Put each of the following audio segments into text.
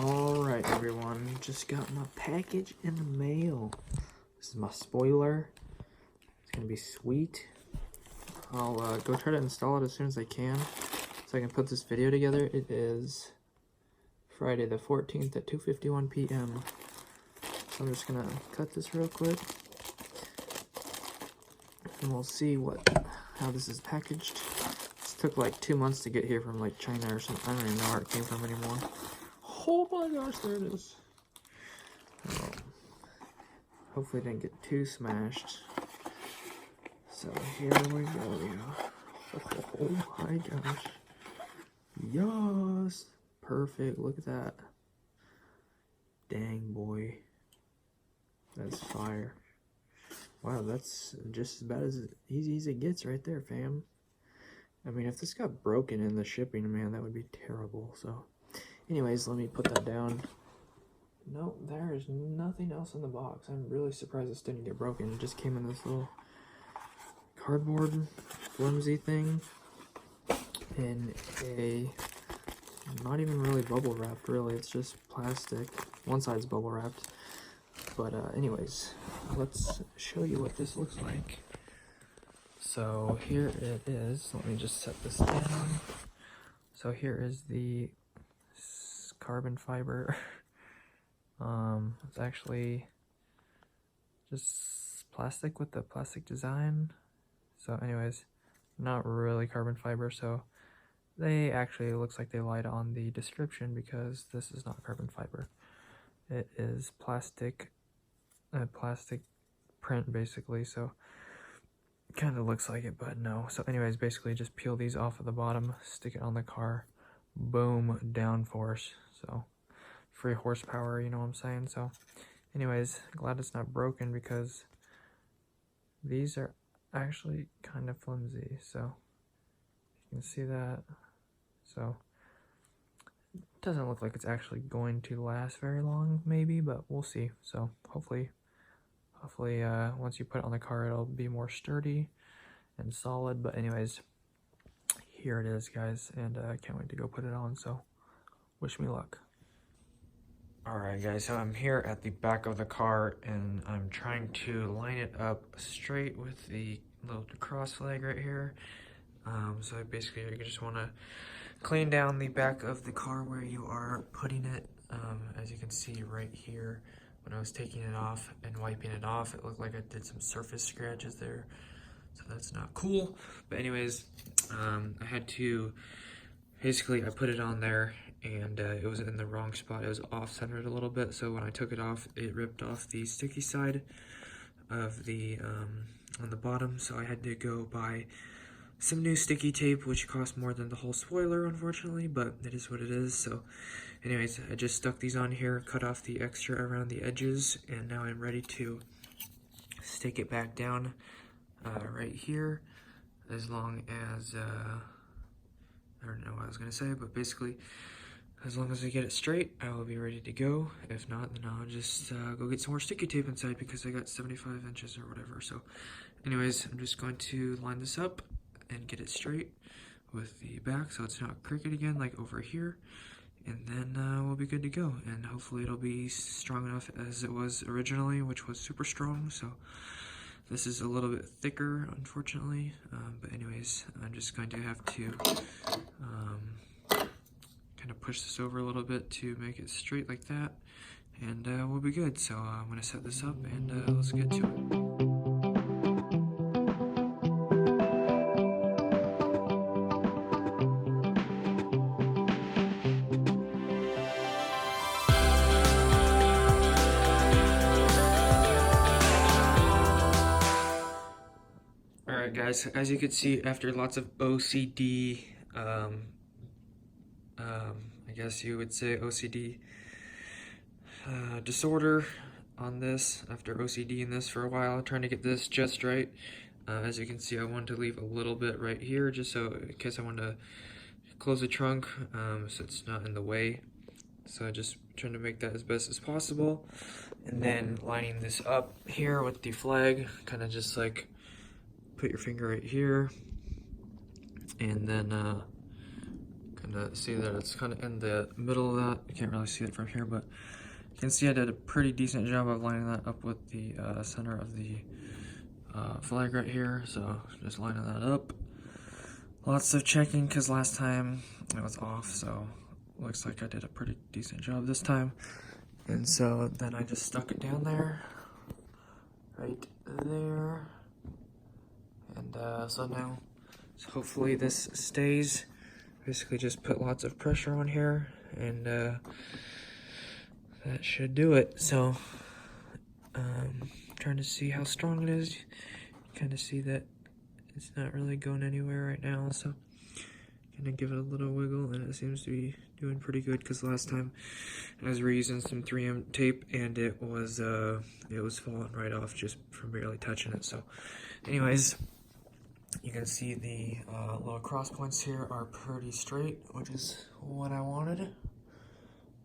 Alright everyone, just got my package in the mail. This is my spoiler. It's gonna be sweet. I'll go try to install it as soon as I can so I can put this video together. It is Friday the 14th at 2:51 p.m. So I'm just gonna cut this real quick and we'll see how this is packaged. This took like 2 months to get here from like China or something. I don't even know where it came from anymore. Oh my gosh, there it is. Hopefully it didn't get too smashed. So here we go. Oh my gosh. Yes. Perfect. Look at that. Dang boy. That's fire. Wow, that's just about as easy as it gets right there, fam. I mean, if this got broken in the shipping, man, that would be terrible. So anyways, let me put that down. No, there is nothing else in the box. I'm really surprised this didn't get broken. It just came in this little cardboard flimsy thing in a not even really bubble wrapped, really. It's just plastic. One side's bubble wrapped. But anyways, let's show you what this looks like. So here it is. Let me just set this down. So here is the carbon fiber. It's actually just plastic with the plastic design. So anyways, not really carbon fiber, so they actually looks like they lied on the description because this is not carbon fiber. It is plastic print basically, so kind of looks like it, but no. So anyways, basically just peel these off of the bottom, stick it on the car, boom, downforce. So free horsepower, you know what I'm saying? So anyways, glad it's not broken because these are actually kind of flimsy. So you can see that. So it doesn't look like it's actually going to last very long, maybe, but we'll see. So hopefully once you put it on the car, it'll be more sturdy and solid. But anyways, here it is, guys, and I can't wait to go put it on. So wish me luck. Alright guys, so I'm here at the back of the car and I'm trying to line it up straight with the little cross flag right here. So basically you just want to clean down the back of the car where you are putting it. As you can see right here, when I was taking it off and wiping it off, it looked like I did some surface scratches there. So that's not cool. But anyways, I had to, basically I put it on there and it was in the wrong spot. It was off-centered a little bit, so when I took it off, it ripped off the sticky side of the, on the bottom, so I had to go buy some new sticky tape, which cost more than the whole spoiler, unfortunately, but it is what it is. So anyways, I just stuck these on here, cut off the extra around the edges, and now I'm ready to stick it back down right here, as long as, I don't know what I was going to say, but basically, as long as I get it straight, I will be ready to go. If not, then I'll just go get some more sticky tape inside because I got 75 inches or whatever. So anyways, I'm just going to line this up and get it straight with the back so it's not crooked again like over here. And then we'll be good to go. And hopefully it'll be strong enough as it was originally, which was super strong. So this is a little bit thicker, unfortunately. But anyways, I'm just going to have to kind of push this over a little bit to make it straight like that, and we'll be good. So I'm going to set this up and let's get to it. Alright guys, as you can see, after lots of OCD, I guess you would say OCD disorder on this, after OCD in this for a while, trying to get this just right. As you can see, I wanted to leave a little bit right here just so in case I want to close the trunk so it's not in the way. So I just trying to make that as best as possible, and then lining this up here with the flag, kind of just like put your finger right here and then kind and see that it's kind of in the middle of that. You can't really see it from here, but you can see I did a pretty decent job of lining that up with the center of the flag right here. So just lining that up. Lots of checking because last time it was off, so looks like I did a pretty decent job this time. And so then I just stuck it down there, right there. And so now, hopefully this stays. Basically just put lots of pressure on here, and that should do it. So, trying to see how strong it is. You kind of see that it's not really going anywhere right now, so gonna give it a little wiggle, and it seems to be doing pretty good, because last time I was reusing some 3M tape and it was falling right off just from barely touching it. So anyways, you can see the little cross points here are pretty straight, which is what I wanted.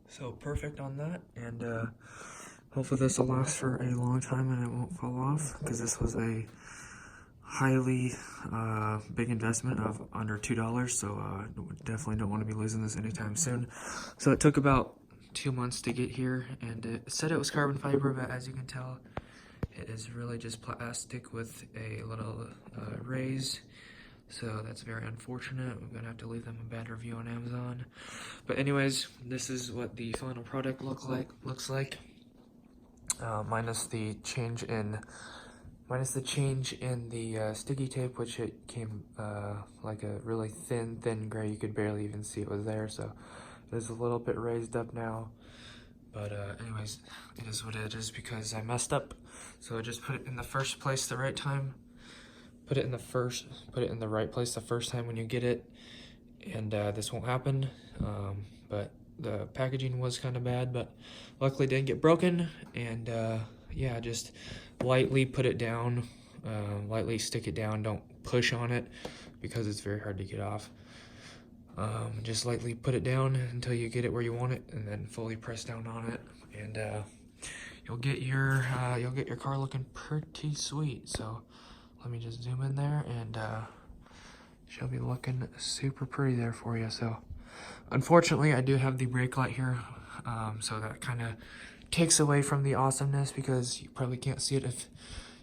So perfect on that, and hopefully this will last for a long time and it won't fall off, because this was a highly big investment of under $2, so definitely don't want to be losing this anytime soon. So it took about 2 months to get here, and it said it was carbon fiber, but as you can tell, it is really just plastic with a little raise. So that's very unfortunate. We're gonna have to leave them a bad review on Amazon. But anyways, this is what the final product looks like. Minus the change in the sticky tape, which it came like a really thin gray. You could barely even see it was there, so it is a little bit raised up now. But anyways, it is what it is, because I messed up. So I just put it in the first place the right time. Put it in the right place the first time when you get it, and this won't happen. But the packaging was kind of bad, but luckily didn't get broken. And yeah, just lightly put it down, lightly stick it down. Don't push on it, because it's very hard to get off. Just lightly put it down until you get it where you want it, and then fully press down on it, and you'll get your car looking pretty sweet. So let me just zoom in there, and she'll be looking super pretty there for you. So unfortunately, I do have the brake light here, so that kind of takes away from the awesomeness, because you probably can't see it if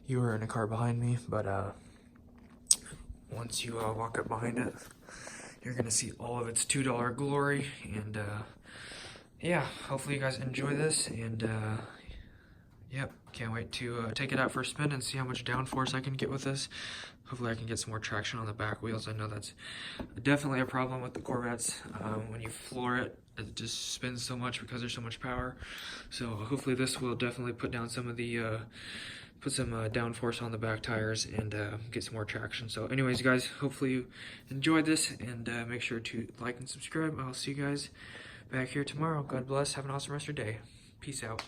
you were in a car behind me. But once you walk up behind it, you're gonna see all of its $2 glory. And yeah, hopefully you guys enjoy this, and yep, can't wait to take it out for a spin and see how much downforce I can get with this. Hopefully I can get some more traction on the back wheels. I know that's definitely a problem with the Corvettes. When you floor it, it just spins so much because there's so much power. So hopefully this will definitely put down some of the put some downforce on the back tires, and get some more traction. So anyways, guys, hopefully you enjoyed this, and make sure to like and subscribe. I'll see you guys back here tomorrow. God bless. Have an awesome rest of your day. Peace out.